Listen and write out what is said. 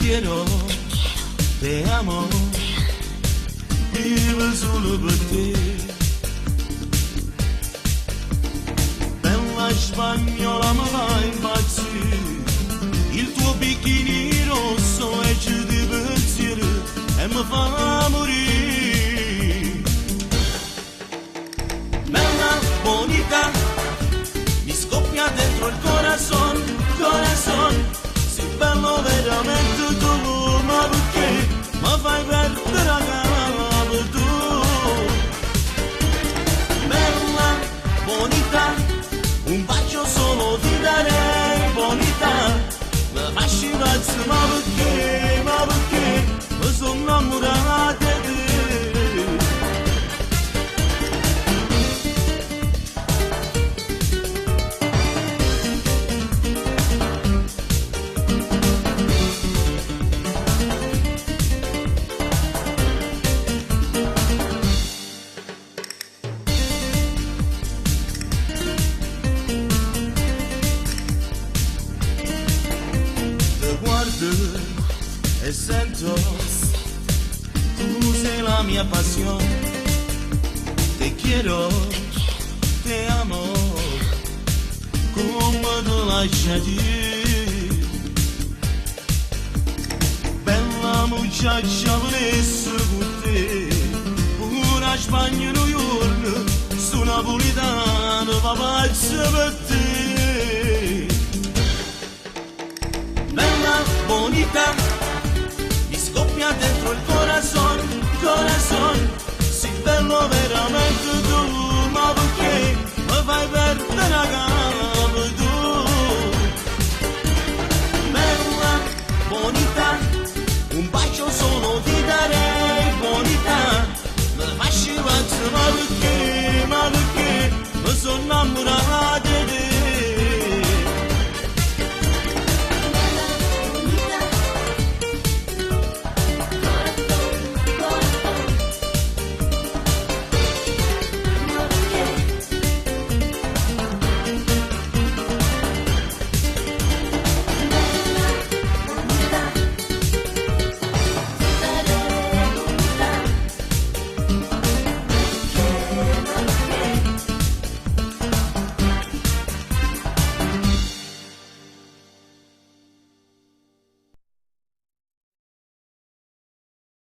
quiero, te amo, vivo solo per te. Bella spagnola mi fa impazzire, il tuo bikini rosso esce di pensiero e mi fa morire. Bella, bonita, mi scoppia dentro il corazon, corazon. Bello veramente tu, ma perché mi fai perdere la gamba tu? Bella, bonita, un bacio solo ti darei, bonita. Mi lasci pazzo, ma perché mi sono innamorata di te. E sento, tu sei la mia passione, te quiero, te amo, come tu lasciati. Bella muchacha, volessi con te, una Spagna, New York, su napolitano, va pazzo per te. Bella, bonita, scoppia dentro il corazon, corazon. Sei bello veramente tu, ma perché mi fai perdere la gamba tu? Bella, bonita, un bacio solo ti darei, bonita. Mi lasci pazzo, ma perché mi sono innamorata.